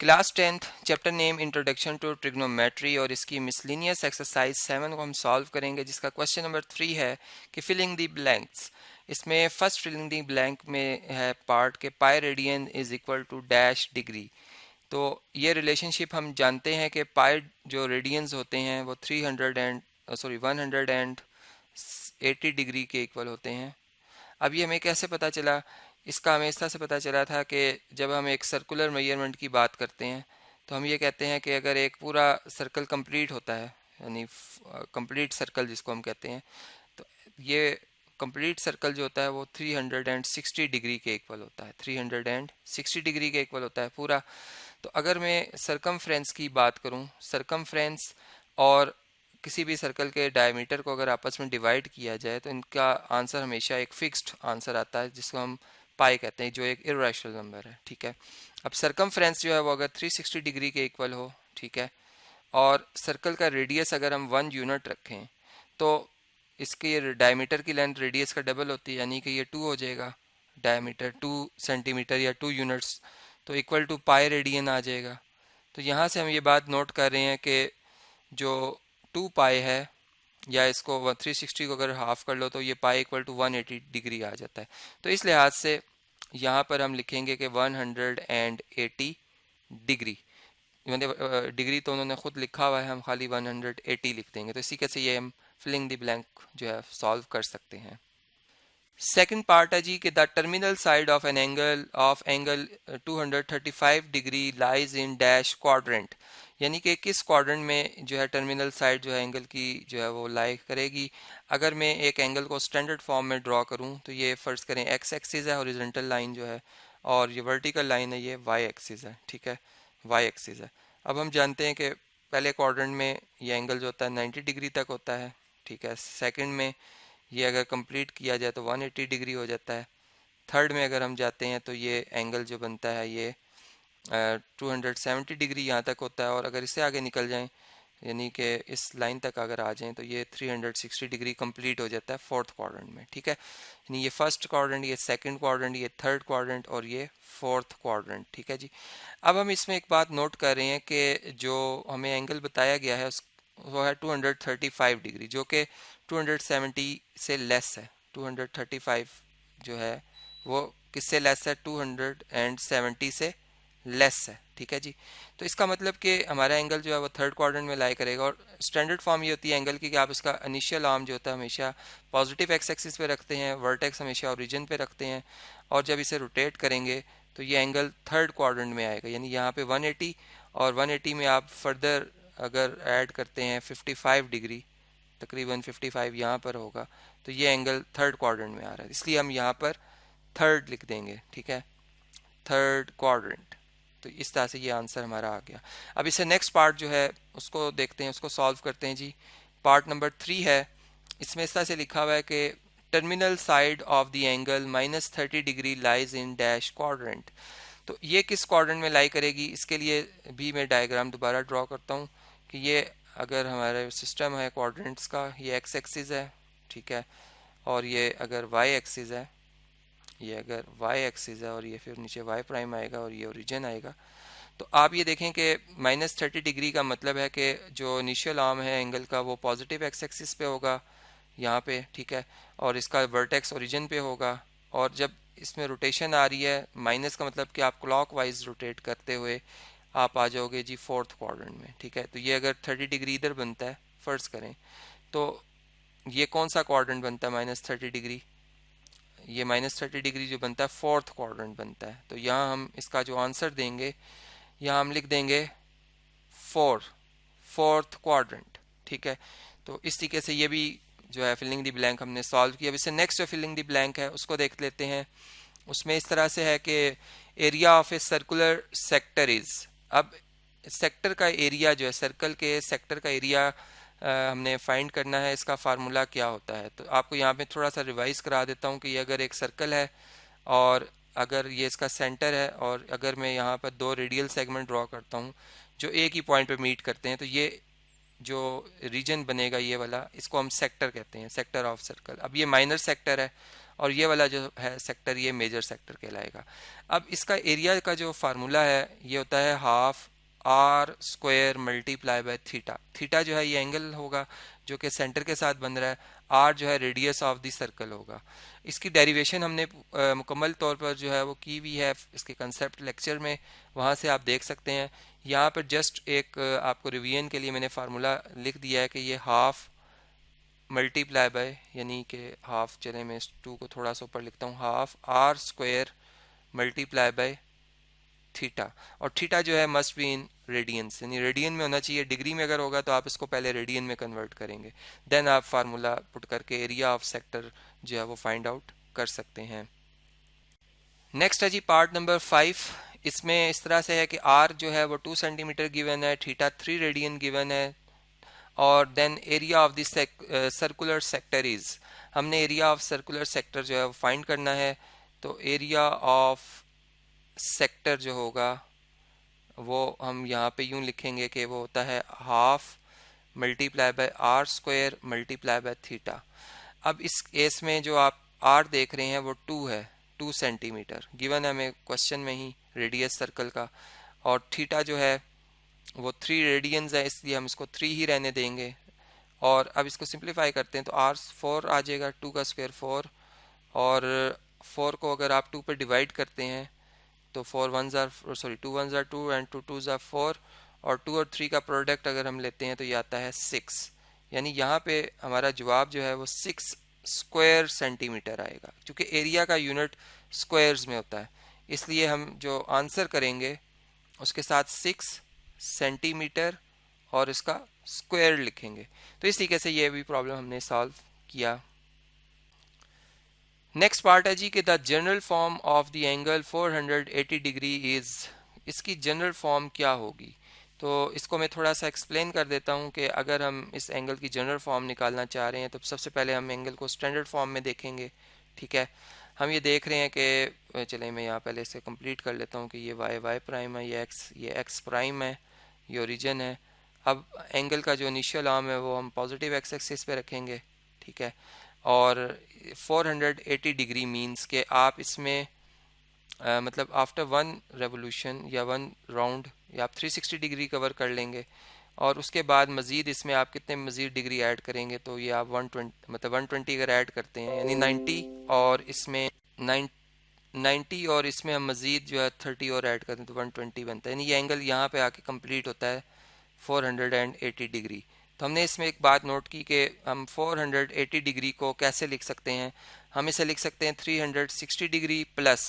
Class 10th chapter name introduction to trigonometry और इसकी miscellaneous exercise 7 को हम सॉल्व करेंगे, जिसका क्वेश्चन नंबर 3 है कि फिलिंग दी ब्लैंक्स। इसमें फर्स्ट फिलिंग दी ब्लैंक में है पार्ट के pi radian is equal to dash degree. तो ये रिलेशनशिप हम जानते हैं कि पाई जो रेडियंस होते हैं वो 180 डिग्री के इक्वल होते हैं। अब ये हमें कैसे पता चला? इसका हमें इस तरह से पता चला था कि जब हम एक सर्कुलर मेजरमेंट की बात करते हैं तो हम ये कहते हैं कि अगर एक पूरा सर्कल कंप्लीट होता है, यानी कंप्लीट सर्कल जिसको हम कहते हैं, तो ये कंप्लीट सर्कल जो होता है वो 360 डिग्री के इक्वल होता है। 360 डिग्री के इक्वल होता है पूरा। तो अगर मैं सरकमफ्रेंस की बात करूं, सरकमफ्रेंस और किसी भी सर्कल के डायमीटर को अगर आपस में डिवाइड किया जाए तो इनका आंसर हमेशा एक फिक्स्ड आंसर आता है, जिसको हम पाई कहते हैं, जो एक इरेशनल नंबर है। ठीक है। अब सरकमफ्रेंस जो है वो अगर 360 डिग्री के इक्वल हो, ठीक है, और सर्कल का रेडियस अगर हम 1 यूनिट रखें तो इसके डायमीटर की लेंथ रेडियस का डबल होती है, यानी कि ये 2 हो जाएगा। डायमीटर 2 सेंटीमीटर या 2 यूनिट्स, तो इक्वल टू पाई रेडियन आ जाएगा। तो यहाँ से हम ये बात नोट कर रहे हैं कि जो 2 पाई है, या इसको 360 को अगर हाफ कर लो तो ये पाई इक्वल टू 180 डिग्री आ जाता है। तो इस लिहाज से यहाँ पर हम लिखेंगे कि 180 डिग्री। मतलब डिग्री तो उन्होंने खुद लिखा हुआ है, हम खाली 180 लिख देंगे। तो इसी कैसे ये हम फिलिंग द ब्लैंक जो है सॉल्व कर सकते हैं। सेकंड पार्ट है जी कि the terminal side of angle 235 degree lies in dash quadrant, यानी कि किस क्वाड्रेंट में जो है टर्मिनल साइड जो है एंगल की जो है वो लाई करेगी। अगर मैं एक एंगल को स्टैंडर्ड फॉर्म में ड्रॉ करूं तो ये फर्ज करें एक्स एक्सिस है, हॉरिजॉन्टल लाइन जो है, और ये वर्टिकल लाइन है, ये वाई एक्सिस है। ठीक है, वाई एक्सिस है। अब हम जानते हैं कि पहले क्वाड्रेंट में ये एंगल जो होता है 90 डिग्री तक होता है। ठीक है, सेकंड में ये अगर कंप्लीट किया जाए तो 180 डिग्री हो जाता है। थर्ड में अगर हम जाते हैं तो ये एंगल जो बनता है ये 270 डिग्री यहाँ तक होता है, और अगर इससे आगे निकल जाएं, यानी कि इस लाइन तक अगर आ जाएं, तो ये 360 डिग्री कंप्लीट हो जाता है फोर्थ क्वाड्रेंट में। ठीक है, यानी ये फर्स्ट क्वाड्रेंट, ये सेकंड क्वाड्रेंट, ये थर्ड क्वाड्रेंट और ये फोर्थ क्वाड्रेंट। ठीक है जी। अब हम इसमें एक बात नोट कर रहे हैं कि जो हमें एंगल बताया गया है वो है 235 डिग्री, जो कि 270 से लेस है। 235 जो है वो किससे लेस है? 270 से लेस है। ठीक है जी। तो इसका मतलब कि हमारा एंगल जो है वो थर्ड क्वाड्रेंट में लाई करेगा, और स्टैंडर्ड फॉर्म ये होती है एंगल की कि आप इसका इनिशियल आर्म जो होता है हमेशा पॉजिटिव एक्स एक्सिस पे रखते हैं, वर्टेक्स हमेशा ओरिजिन पे रखते हैं, और जब इसे रोटेट करेंगे तो ये एंगल थर्ड क्वाड्रेंट में आएगा। यानी यहाँ पे 180, और 180 में आप फर्दर अगर ऐड करते हैं 55 डिग्री, तकरीबन 55 यहाँ पर होगा, तो ये एंगल थर्ड क्वाड्रेंट में आ रहा है, इसलिए हम यहाँ पर थर्ड लिख देंगे। ठीक है, थर्ड क्वाड्रेंट। तो इस तरह से ये आंसर हमारा आ गया। अब इसे नेक्स्ट पार्ट जो है उसको देखते हैं, उसको सॉल्व करते हैं जी। पार्ट नंबर 3 है। इसमें इस तरह से लिखा हुआ है कि terminal side of the angle -30 degree lies in dash quadrant. तो ये किस क्वाड्रेंट में लाई करेगी, इसके लिए भी मैं डायग्राम दोबारा ड्रॉ करता हूँ कि ये अगर हमारा सिस्टम है क्वाड्रेंट्स का, ये एक्स एक्सिस है। ठीक है, और ये अगर वाई एक्सिस है, ये अगर वाई एक्सिस है, और ये फिर नीचे वाई प्राइम आएगा और ये ओरिजिन आएगा। तो आप ये देखें कि -30 डिग्री का मतलब है कि जो इनिशियल आर्म है एंगल का वो पॉजिटिव एक्स एक्सिस पे होगा यहाँ पे। ठीक है, और इसका वर्टेक्स ओरिजिन पे होगा, और जब इसमें रोटेशन आ रही है माइनस का मतलब कि आप क्लॉकवाइज रोटेट करते हुए आप आ जाओगे जी फोर्थ क्वाड्रेंट में। ठीक है, तो ये अगर 30 डिग्री इधर बनता है फर्ज करें, तो ये कौन सा क्वाड्रेंट बनता है -30 डिग्री? ये -30 डिग्री जो बनता है फोर्थ क्वाड्रेंट बनता है। तो यहाँ हम इसका जो आंसर देंगे, यहाँ हम लिख देंगे फोर्थ क्वाड्रेंट। ठीक है, तो इस तरीके से ये भी जो है फिलिंग द ब्लैंक हमने सॉल्व किया। अब इससे नेक्स्ट जो फिलिंग द ब्लैंक है उसको देख लेते हैं। उसमें इस तरह से है कि area of a circular sector is. अब सेक्टर का एरिया जो है, सर्कल के सेक्टर का एरिया हमने फाइंड करना है। इसका फार्मूला क्या होता है? तो आपको यहाँ पे थोड़ा सा रिवाइज करा देता हूँ कि ये अगर एक सर्कल है और अगर ये इसका सेंटर है, और अगर मैं यहाँ पर 2 रेडियल सेगमेंट ड्रॉ करता हूँ जो एक ही पॉइंट पे मीट करते हैं, तो ये जो रीजन बनेगा ये वाला, इसको हम सेक्टर कहते हैं, सेक्टर ऑफ सर्कल। अब ये माइनर सेक्टर है और ये वाला जो है सेक्टर ये मेजर सेक्टर कहलाएगा। अब इसका एरिया का जो फार्मूला है ये होता है half r square multiply by theta. Theta जो है ये एंगल होगा जो कि सेंटर के साथ बन रहा है, आर जो है रेडियस ऑफ द सर्कल होगा। इसकी डेरिवेशन हमने मुकम्मल तौर पर जो है वो की हुई है इसके कंसेप्ट लेक्चर में, वहाँ से आप देख सकते हैं। यहाँ पर जस्ट एक आपको रिवीजन के लिए मैंने फार्मूला लिख दिया है कि ये हाफ मल्टीप्लाई बाय, यानी कि हाफ, चले मैं इस 2 को थोड़ा सा ऊपर लिखता हूँ, half r square multiply by theta. और थीटा जो है मस्ट बी इन रेडियंस, यानी रेडियन में होना चाहिए। डिग्री में अगर होगा तो आप इसको पहले रेडियन में कन्वर्ट करेंगे, देन आप फार्मूला पुट करके एरिया ऑफ सेक्टर जो है वो फाइंड आउट कर सकते हैं। नेक्स्ट है जी पार्ट नंबर 5। इसमें इस तरह से है कि आर जो है वो 2 सेंटीमीटर गिवन है, थीटा 3 रेडियन गिवन है, और then area of this circular sector is, हमने एरिया ऑफ सर्कुलर सेक्टर जो है वो फाइंड करना है। तो एरिया ऑफ सेक्टर जो होगा वो हम यहाँ पे यूं लिखेंगे कि वो होता है half multiply by r square multiply by theta. अब इस केस में जो आप आर देख रहे हैं वो 2 है, 2 सेंटीमीटर गिवन है हमें क्वेश्चन में ही रेडियस सर्कल का, और थीटा जो है वो 3 रेडियंस है, इसलिए हम इसको 3 ही रहने देंगे। और अब इसको सिंप्लीफाई करते हैं तो आर 4 आ जाएगा, 2 का स्क्वायर 4, और 4 को अगर आप 2 पर डिवाइड करते हैं तो 4 1 are sorry 2 1 are 2 and 2 2 are 4, और 2 और 3 का प्रोडक्ट अगर हम लेते हैं तो ये आता है 6। यानी यहाँ पे हमारा जवाब जो है वो 6 स्क्वायर सेंटीमीटर आएगा, क्योंकि एरिया का यूनिट स्क्वायर्स में होता है, इसलिए हम जो आंसर करेंगे उसके साथ 6 सेंटीमीटर और इसका स्क्वायर लिखेंगे। तो इस तरीके से ये भी प्रॉब्लम हमने सॉल्व किया। नेक्स्ट पार्ट है जी कि the general form of the angle 480 degree is, इसकी जनरल फॉर्म क्या होगी। तो इसको मैं थोड़ा सा एक्सप्लेन कर देता हूँ कि अगर हम इस एंगल की जनरल फॉर्म निकालना चाह रहे हैं तो सबसे पहले हम एंगल को स्टैंडर्ड फॉर्म में देखेंगे। ठीक है, हम ये देख रहे हैं कि चले मैं यहाँ पहले इसे कंप्लीट कर लेता हूँ कि ये वाई प्राइम है, ये एक्स प्राइम है, ये ओरिजिन है। अब एंगल का जो इनिशियल आर्म है वो हम पॉजिटिव एक्स एक्सिस पे रखेंगे। ठीक है, और 480 डिग्री मीन्स के आप इसमें मतलब आफ्टर 1 रेवोल्यूशन या 1 राउंड या आप 360 डिग्री कवर कर लेंगे, और उसके बाद मज़ीद इसमें आप कितने मज़ीद डिग्री ऐड करेंगे तो ये आप 120 मतलब 120 अगर ऐड करते हैं यानी 90, और इसमें 90 और इसमें हम मज़ीद जो है 30 और ऐड करते हैं तो 120 बनता है, यानी ये एंगल यहाँ पे आके कंप्लीट होता है 480 डिग्री। तो हमने इसमें एक बात नोट की कि हम 480 डिग्री को कैसे लिख सकते हैं। हम इसे लिख सकते हैं 360 डिग्री प्लस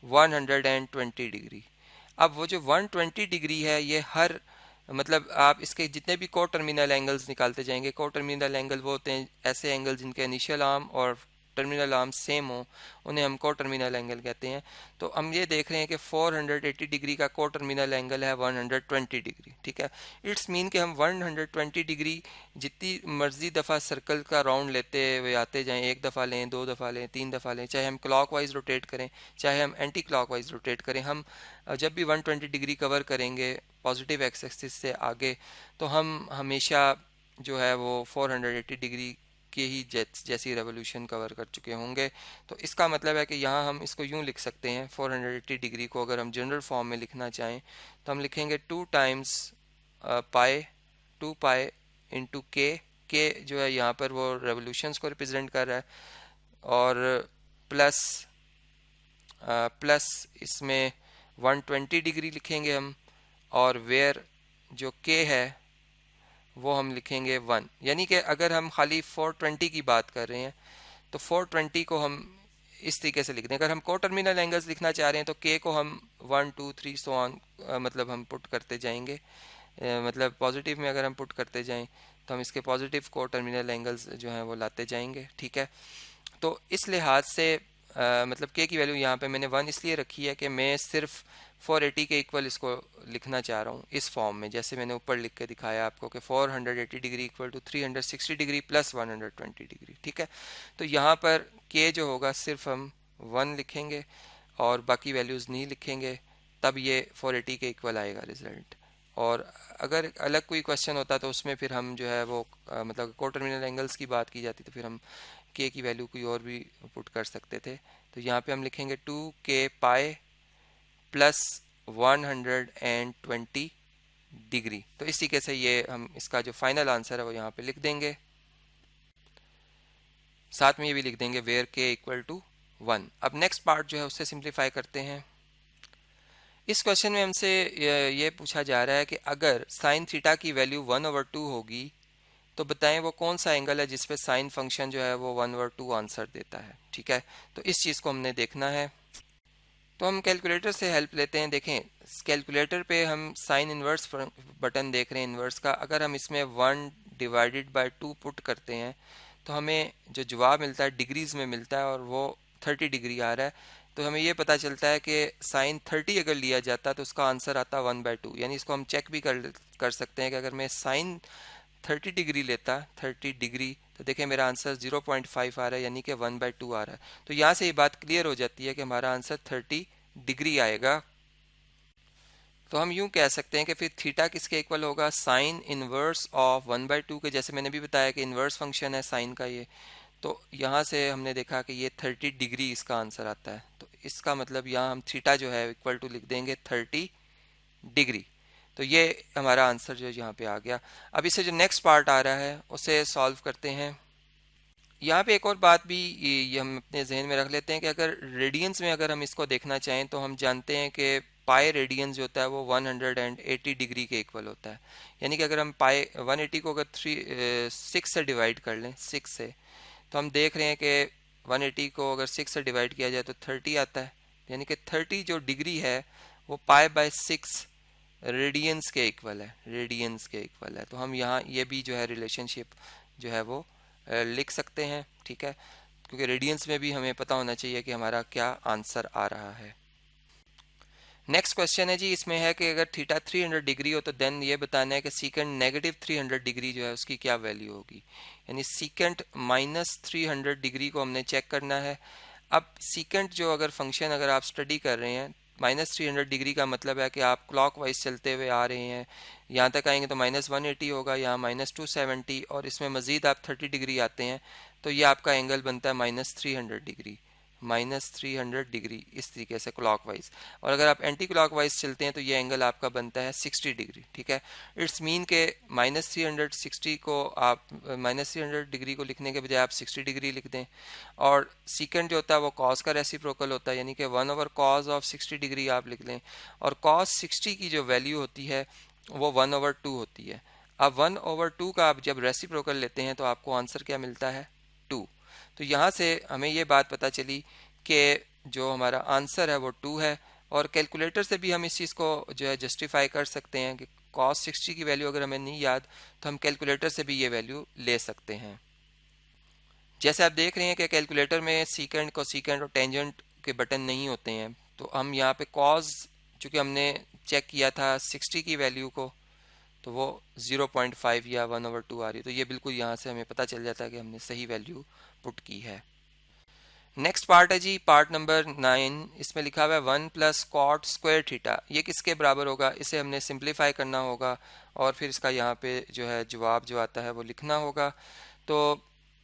120 डिग्री। अब वो जो 120 डिग्री है ये हर मतलब आप इसके जितने भी को टर्मिनल एंगल्स निकालते जाएंगे, को टर्मिनल एंगल वो होते हैं ऐसे एंगल जिनके इनिशियल आर्म और टर्मिनल आर्म सेम हो, उन्हें हम को टर्मिनल एंगल कहते हैं। तो हम ये देख रहे हैं कि 480 डिग्री का को टर्मिनल एंगल है 120 डिग्री। ठीक है, इट्स मीन कि हम 120 डिग्री जितनी मर्जी दफ़ा सर्कल का राउंड लेते हुए आते जाएं, एक दफ़ा लें, 2 दफ़ा लें, 3 दफ़ा लें, चाहे हम क्लॉकवाइज रोटेट करें चाहे हम एंटी क्लॉकवाइज रोटेट करें, हम जब भी 120 डिग्री कवर करेंगे पॉजिटिव एक्स एक्सिस से आगे तो हम हमेशा जो है वो 480 डिग्री के ही जैसी रेवोल्यूशन कवर कर चुके होंगे। तो इसका मतलब है कि यहाँ हम इसको यूँ लिख सकते हैं 480 डिग्री को अगर हम जनरल फॉर्म में लिखना चाहें तो हम लिखेंगे 2 टाइम्स पाई 2 पाई इंटू के जो है यहाँ पर वो रेवोल्यूशंस को रिप्रेजेंट कर रहा है, और प्लस इसमें 120 डिग्री लिखेंगे हम, और वेयर जो के है वो हम लिखेंगे 1। यानी कि अगर हम खाली 420 की बात कर रहे हैं तो 420 को हम इस तरीके से लिख दें। अगर हम को टर्मिनल एंगल्स लिखना चाह रहे हैं तो के को हम 1 2 3 सो ऑन मतलब हम पुट करते जाएंगे, मतलब पॉजिटिव में अगर हम पुट करते जाएं तो हम इसके पॉजिटिव को टर्मिनल एंगल्स जो हैं वो लाते जाएंगे। ठीक है, तो इस लिहाज से मतलब के की वैल्यू यहाँ पे मैंने 1 इसलिए रखी है कि मैं सिर्फ 480 के इक्वल इसको लिखना चाह रहा हूँ इस फॉर्म में, जैसे मैंने ऊपर लिख के दिखाया आपको कि 480 degree equal to 360 degree plus 120 degree. ठीक है, तो यहाँ पर के जो होगा सिर्फ हम 1 लिखेंगे और बाकी वैल्यूज़ नहीं लिखेंगे, तब ये 480 के इक्वल आएगा रिजल्ट। और अगर अलग कोई क्वेश्चन होता तो उसमें फिर हम जो है वो मतलब को टर्मिनल एंगल्स की बात की जाती तो फिर हम के की वैल्यू कोई और भी पुट कर सकते थे। तो यहाँ पे हम लिखेंगे 2k पाई प्लस 120 डिग्री। तो इस तरीके से ये हम इसका जो फाइनल आंसर है वो यहाँ पे लिख देंगे। साथ में ये भी लिख देंगे वेयर के इक्वल टू 1। अब नेक्स्ट पार्ट जो है उससे सिंप्लीफाई करते हैं। इस क्वेश्चन में हमसे ये पूछा जा रहा है कि अगर साइन थीटा की वैल्यू 1/2 होगी तो बताएं वो कौन सा एंगल है जिसपे साइन फंक्शन जो है वो 1/2 आंसर देता है। ठीक है, तो इस चीज़ को हमने देखना है। तो हम कैलकुलेटर से हेल्प लेते हैं। देखें, कैलकुलेटर पे हम साइन इन्वर्स बटन देख रहे हैं इन्वर्स का। अगर हम इसमें 1/2 पुट करते हैं तो हमें जो जवाब मिलता है डिग्रीज में मिलता है और वो 30 डिग्री आ रहा है। तो हमें ये पता चलता है कि साइन 30 अगर लिया जाता तो उसका आंसर आता 1/2। यानी इसको हम चेक भी कर सकते हैं कि अगर मैं साइन 30 डिग्री लेता 30 डिग्री तो देखें मेरा आंसर 0.5 आ रहा है, यानी कि 1/2 आ रहा है। तो यहाँ से ये बात क्लियर हो जाती है कि हमारा आंसर 30 डिग्री आएगा। तो हम यूं कह सकते हैं कि फिर थीटा किसके इक्वल होगा, साइन इनवर्स ऑफ 1/2 के। जैसे मैंने भी बताया कि इनवर्स फंक्शन है साइन का ये। तो यहाँ से हमने देखा कि ये 30 डिग्री इसका आंसर आता है। तो इसका मतलब यहाँ हम थीटा जो है इक्वल टू लिख देंगे 30 डिग्री। तो ये हमारा आंसर जो यहाँ पे आ गया। अब इससे जो नेक्स्ट पार्ट आ रहा है उसे सॉल्व करते हैं। यहाँ पे एक और बात भी ये हम अपने जहन में रख लेते हैं कि अगर रेडियंस में अगर हम इसको देखना चाहें तो हम जानते हैं कि पाई रेडियंस जो होता है वो 180 डिग्री के इक्वल होता है। यानी कि अगर हम पाई 180 को अगर 6 से डिवाइड कर लें 6 से, तो हम देख रहे हैं कि 180 को अगर 6 से डिवाइड किया जाए तो 30 आता है। यानी कि 30 जो डिग्री है वो पाई बाय 6 रेडियंस के इक्वल है, रेडियंस के इक्वल है। तो हम यहाँ ये भी जो है रिलेशनशिप जो है वो लिख सकते हैं। ठीक है, क्योंकि रेडियंस में भी हमें पता होना चाहिए कि हमारा क्या आंसर आ रहा है। नेक्स्ट क्वेश्चन है जी, इसमें है कि अगर थीटा 300 डिग्री हो तो देन ये बताना है कि सीकेंट नेगेटिव 300 डिग्री जो है उसकी क्या वैल्यू होगी। यानी सीकेंट माइनस 300 डिग्री को हमने चेक करना है। अब सीकेंट जो अगर फंक्शन अगर आप स्टडी कर रहे हैं, -300 डिग्री का मतलब है कि आप क्लॉकवाइज चलते हुए आ रहे हैं, यहाँ तक आएंगे तो -180 होगा, यहाँ -270, और इसमें मज़ीद आप 30 डिग्री आते हैं तो ये आपका एंगल बनता है -300 डिग्री, -300 डिग्री इस तरीके से क्लॉकवाइज। और अगर आप एंटी क्लॉकवाइज चलते हैं तो ये एंगल आपका बनता है 60 डिग्री। ठीक है, इट्स मीन के -360 को आप -300 डिग्री को लिखने के बजाय आप 60 डिग्री लिख दें। और सीकेंट जो होता है वो कॉस का रेसिप्रोकल होता है, यानी कि 1/cos ऑफ 60 डिग्री आप लिख लें। और cos 60 की जो वैल्यू होती है वो 1/2 होती है। अब 1/2 का आप जब रेसिप्रोकल लेते हैं तो आपको आंसर क्या मिलता है, 2। तो यहाँ से हमें ये बात पता चली कि जो हमारा आंसर है वो 2 है। और कैलकुलेटर से भी हम इस चीज़ को जो है जस्टिफाई कर सकते हैं कि cos 60 की वैल्यू अगर हमें नहीं याद तो हम कैलकुलेटर से भी ये वैल्यू ले सकते हैं। जैसे आप देख रहे हैं कि कैलकुलेटर में सीकेंट कोसीकेंट और टेंजेंट के बटन नहीं होते हैं, तो हम यहाँ पे कॉज चूँकि हमने चेक किया था 60 की वैल्यू को तो वो 0.5 या 1/2 आ रही है। तो ये बिल्कुल यहाँ से हमें पता चल जाता है कि हमने सही वैल्यू पुट की है। नेक्स्ट पार्ट है जी, पार्ट नंबर 9। इसमें लिखा हुआ है 1 प्लस कॉट स्क्वायर थीटा। ये किसके बराबर होगा, इसे हमने सिंप्लीफाई करना होगा और फिर इसका यहाँ पे जो है जवाब जो आता है वो लिखना होगा। तो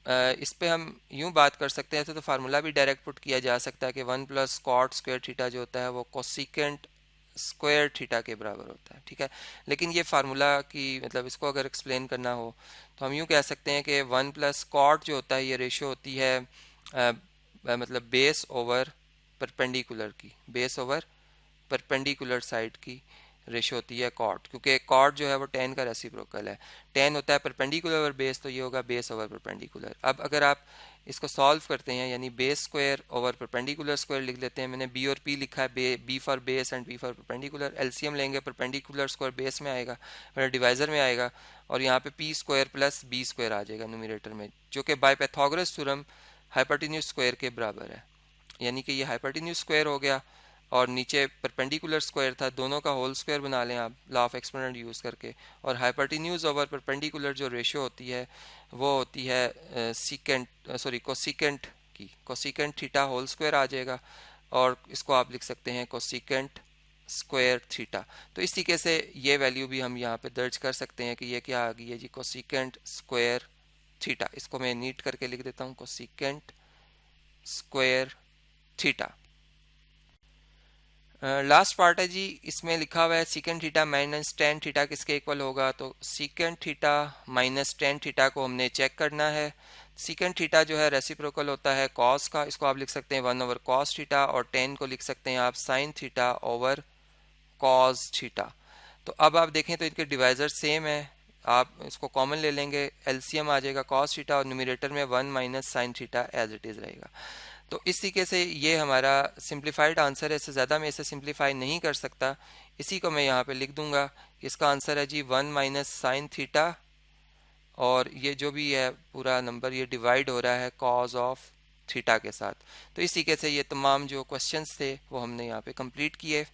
इस पे हम यूं बात कर सकते हैं, तो फार्मूला भी डायरेक्ट पुट किया जा सकता है कि 1 प्लस कॉट स्क्वायर थीटा जो होता है वो कोसिकेंट स्क्वायर थीटा के बराबर होता है। ठीक है, लेकिन ये फार्मूला की मतलब इसको अगर एक्सप्लेन करना हो तो हम यूं कह सकते हैं कि 1 प्लस कॉट जो होता है ये रेशो होती है मतलब बेस ओवर परपेंडिकुलर की, बेस ओवर परपेंडिकुलर साइड की रेशो होती है कॉट, क्योंकि कॉट जो है वो टेन का रेसिप्रोकल है। टेन होता है परपेंडिकुलर ओवर बेस, तो ये होगा बेस ओवर परपेंडिकुलर। अब अगर आप इसको सॉल्व करते हैं यानी base square over perpendicular square लिख लेते हैं। मैंने बी और पी लिखा है, B for base and B for perpendicular. LCM लेंगे, परपेंडिकुलर स्क्वायर बेस में आएगा, डिवाइजर में आएगा, और यहाँ पे P square plus B square आ जाएगा न्यूमरेटर में, जो कि by Pythagoras theorem hypotenuse square के बराबर है। यानी कि ये हाइपोटेन्यूज स्क्वायर हो गया और नीचे परपेंडिकुलर स्क्वायर था, दोनों का होल स्क्वायर बना लें आप लॉ ऑफ एक्सपोनेंट यूज़ करके। और हाइपोटेन्यूज ओवर परपेंडिकुलर जो रेशियो होती है वो होती है कोसिकेंट की, कोसिकेंट थीटा होल स्क्वायर आ जाएगा, और इसको आप लिख सकते हैं कोसिकेंट स्क्वायर थीटा। तो इस तरीके से ये वैल्यू भी हम यहाँ पे दर्ज कर सकते हैं कि ये क्या आ गई है जी, कोसिकेंट स्क्वायर थीटा, इसको मैं नीट करके लिख देता हूँ, cosecant square theta. Last part है जी, इसमें लिखा हुआ है secant theta minus tan theta किसके इक्वल होगा। तो secant theta minus tan theta को हमने चेक करना है। सीकेंट थीटा जो है रेसिप्रोकल होता है कॉस का, इसको आप लिख सकते हैं 1/cos थीटा, और टेन को लिख सकते हैं आप sine theta over cos theta. तो अब आप देखें तो इनके डिवाइजर सेम है, आप इसको कॉमन ले लेंगे, एलसीएम आ जाएगा कॉस थीटा, और न्यूमरेटर में 1 minus sine theta as it is रहेगा। तो इस तरीके से ये हमारा सिंप्लीफाइड आंसर है, इससे ज़्यादा मैं इसे सिंप्लीफाई नहीं कर सकता। इसी को मैं यहाँ पे लिख दूंगा, इसका आंसर है जी 1 माइनस साइन थीटा, और ये जो भी है पूरा नंबर ये डिवाइड हो रहा है कॉज ऑफ थीटा के साथ। तो इस तरीके से ये तमाम जो क्वेश्चंस थे वो हमने यहाँ पे कंप्लीट किए।